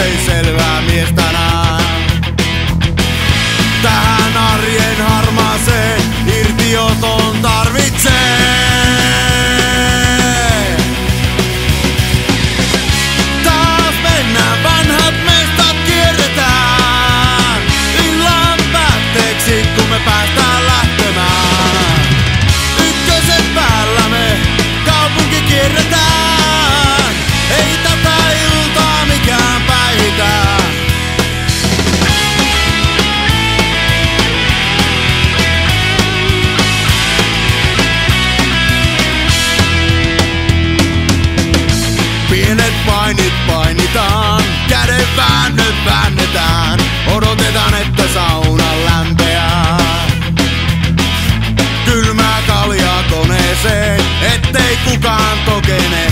ettei selvää mies tänään. Tähän arjen harmaaseen irtioton tarvitsee. Taas mennään, vanhat mestat kierretään. Illan päätteeksi kun me päästään lähtemään. Ykköset päällä me kaupunki kierretään. Ei tätä iltaa mikään päihitä. Pienet painit painitaan, käden väännöt väännetään. Odotetaan, että sauna lämpeää. Kylmää kaljaa koneeseen, ettei kukaan tokene.